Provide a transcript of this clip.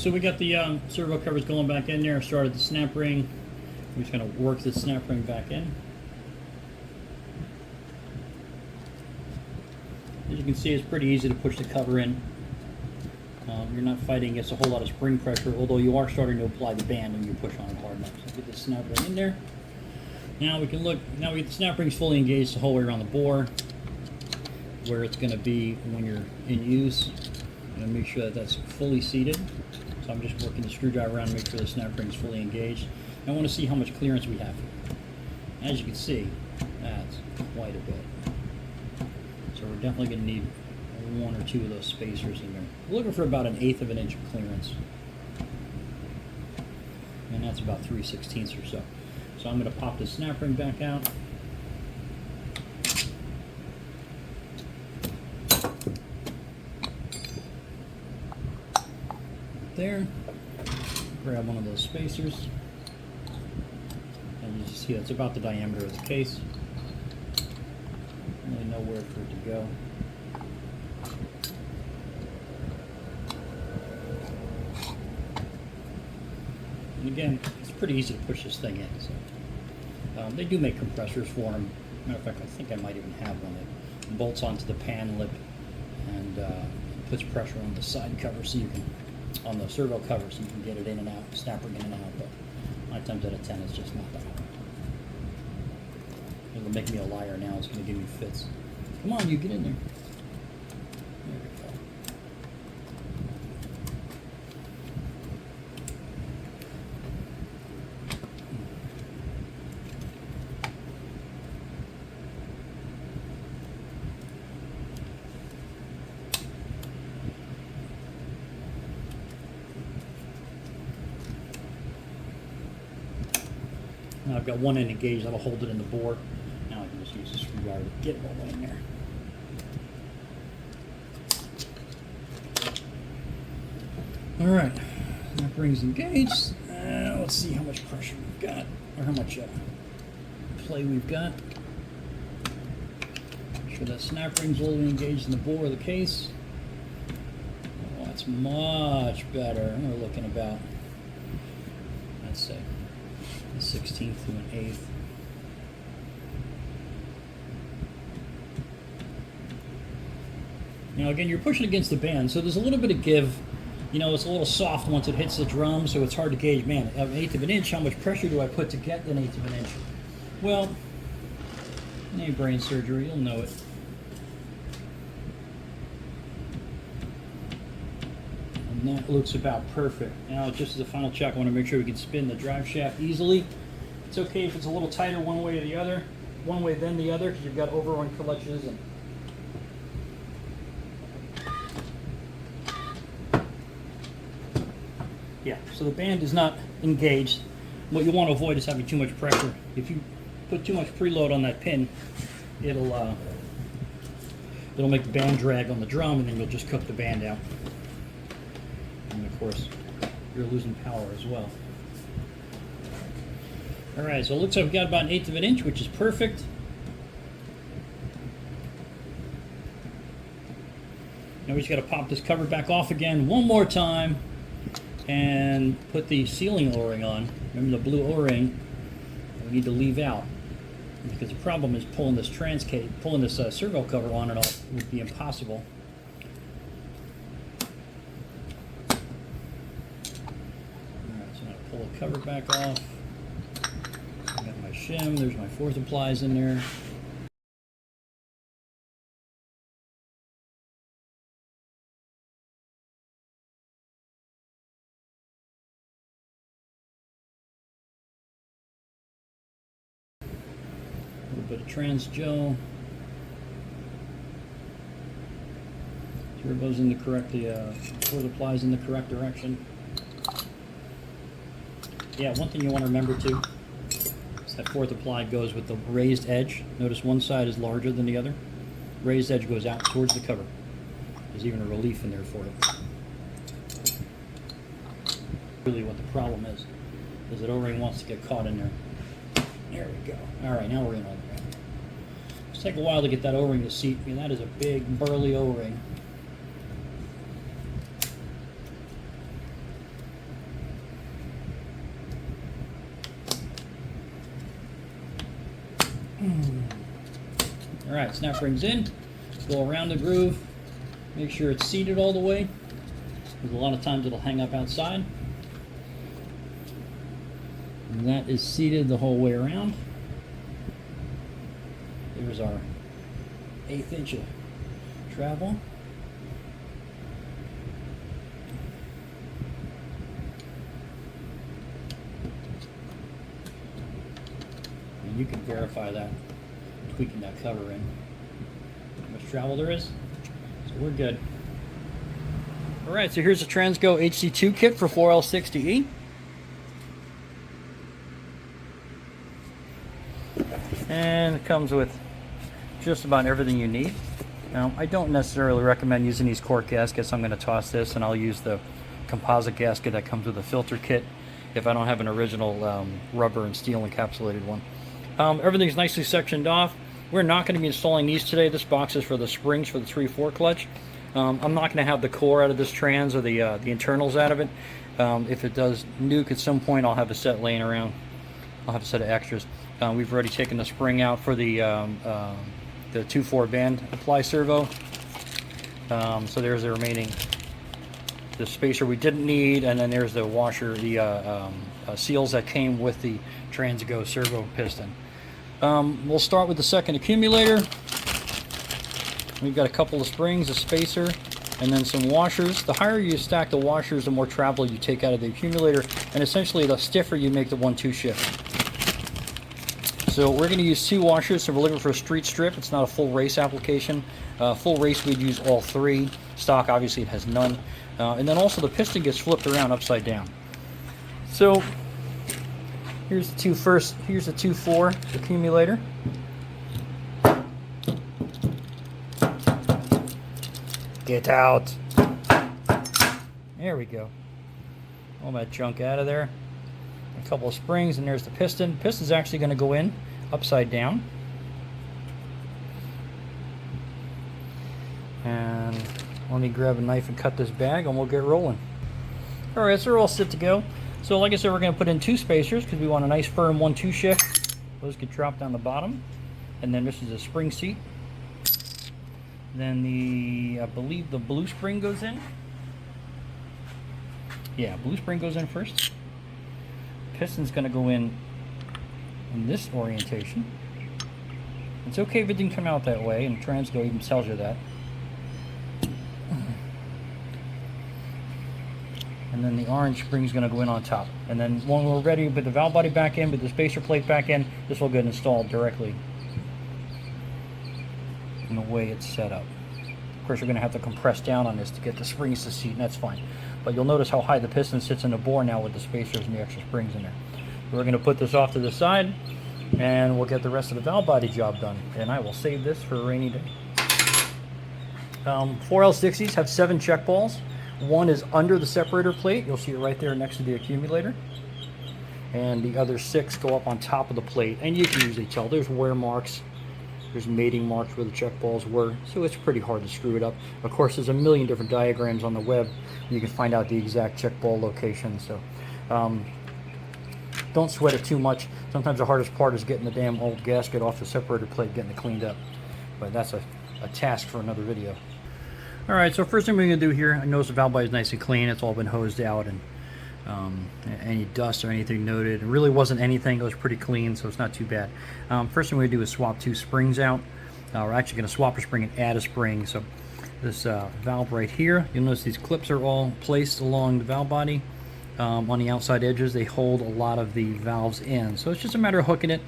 so we got the servo covers going back in there. Started the snap ring. We're just going to work the snap ring back in. As you can see, it's pretty easy to push the cover in. You're not fighting against a whole lot of spring pressure, although you are starting to apply the band when you push on it hard enough. So get the snap ring in there. Now we can look. Now we get the snap rings fully engaged the whole way around the bore, where it's going to be when you're in use. And make sure that that's fully seated. So I'm just working the screwdriver around to make sure the snap ring is fully engaged. I want to see how much clearance we have here. As you can see, that's quite a bit. So we're definitely going to need one or two of those spacers in there. We're looking for about 1/8 of an inch of clearance. And that's about 3/16 or so. So I'm going to pop the snap ring back out. There. Grab one of those spacers. And you see that's about the diameter of the case. Don't really know where for it to go. And again, it's pretty easy to push this thing in. So they do make compressors for them. Matter of fact, I think I might even have one that bolts onto the pan lip and puts pressure on the side cover so you can, on the servo cover, so you can get it in and out, snapper in and out. But 9 times out of 10, it's just not that hard. It'll make me a liar now. It's going to give me fits. Come on, you get in there. There we go. Now I've got one end engaged. That'll hold it in the bore. Now I can just use the screwdriver to get it all in there. All right, that ring's engaged. Let's see how much pressure we've got, or how much play we've got. Make sure that snap ring's all engaged in the bore of the case. Oh, that's much better. We're looking about, let's say, a 16th to an 1/8. Now again, you're pushing against the band, so there's a little bit of give. You know, it's a little soft once it hits the drum, so it's hard to gauge, man, 1/8 of an inch, how much pressure do I put to get 1/8 of an inch? Well, any brain surgery, you'll know it. And that looks about perfect. Now, just as a final check, I want to make sure we can spin the drive shaft easily. It's okay if it's a little tighter one way or the other, one way then the other, because you've got overrun clutches and yeah, so the band is not engaged. What you want to avoid is having too much pressure. If you put too much preload on that pin, it'll make the band drag on the drum, and then you'll just cook the band out. And of course, you're losing power as well. All right, so it looks like we've got about 1/8 of an inch, which is perfect. Now we just got to pop this cover back off again one more time and put the sealing O-ring on. Remember the blue O-ring we need to leave out, because the problem is pulling this pulling this servo cover on and off would be impossible. Alright, so I'm going to pull the cover back off. I got my shim, there's my 4th plies in there. A little bit of Transgo. Turbo's in the correct, the plies in the correct direction. Yeah, one thing you want to remember too is that 4th ply goes with the raised edge. Notice one side is larger than the other. Raised edge goes out towards the cover. There's even a relief in there for it. Really what the problem is that O-ring wants to get caught in there. There we go. Alright, now we're in on the ground. It's take a while to get that O-ring to seat. I mean, that is a big, burly O-ring. Alright, snap rings in, go around the groove, make sure it's seated all the way, because a lot of times it'll hang up outside. And that is seated the whole way around. There's our 1/8 inch of travel. And you can verify that tweaking that cover in. How much travel there is. So we're good. Alright, so here's the Transgo HC2 kit for 4L60E. And it comes with just about everything you need. Now, I don't necessarily recommend using these cork gaskets. I'm going to toss this, and I'll use the composite gasket that comes with the filter kit if I don't have an original rubber and steel encapsulated one. Everything's nicely sectioned off. We're not going to be installing these today. This box is for the springs for the 3/4 clutch. I'm not going to have the core out of this trans or the internals out of it. If it does nuke at some point, I'll have a set laying around. I'll have a set of extras. We've already taken the spring out for the 2/4 band apply servo. So there's the remaining, the spacer we didn't need, and then there's the washer, the seals that came with the Transgo servo piston. We'll start with the second accumulator. We've got a couple of springs, a spacer, and then some washers. The higher you stack the washers, the more travel you take out of the accumulator, and essentially the stiffer you make the 1-2 shift. So we're going to use 2 washers, so we're looking for a street strip. It's not a full race application. Full race we'd use all 3. Stock obviously it has none. And then also the piston gets flipped around upside down. So here's the 2/4 accumulator. Get out. There we go. All that junk out of there. A couple of springs, and there's the piston. Piston's actually going to go in upside down. And let me grab a knife and cut this bag, and we'll get rolling. Alright, so we're all set to go. So like I said, we're going to put in 2 spacers because we want a nice firm 1-2 shift. Those get dropped down the bottom. And then this is a spring seat. Then I believe the blue spring goes in. Yeah, blue spring goes in first. Piston's going to go in this orientation. It's okay if it didn't come out that way, and Transgo even tells you that. And then the orange spring is going to go in on top. And then when we're ready with the valve body back in, with the spacer plate back in, this will get installed directly in the way it's set up. Of course, you're going to have to compress down on this to get the springs to seat, and that's fine. But you'll notice how high the piston sits in the bore now with the spacers and the extra springs in there. We're going to put this off to the side, and we'll get the rest of the valve body job done. And I will save this for a rainy day. 4L60s have 7 check balls. 1 is under the separator plate. You'll see it right there next to the accumulator. And the other 6 go up on top of the plate. And you can usually tell there's wear marks. There's mating marks where the check balls were, so it's pretty hard to screw it up. Of course, there's a million different diagrams on the web. You can find out the exact check ball location, so don't sweat it too much. Sometimes the hardest part is getting the damn old gasket off the separator plate, getting it cleaned up. But that's a task for another video. Alright, so first thing we're going to do here, I notice the valve body is nice and clean. It's all been hosed out, and any dust or anything noted. It really wasn't anything. It was pretty clean, so it's not too bad. First thing we're going to do is swap 2 springs out. We're actually going to swap a spring and add a spring. So this valve right here, you'll notice these clips are all placed along the valve body. On the outside edges, they hold a lot of the valves in. So it's just a matter of hooking it.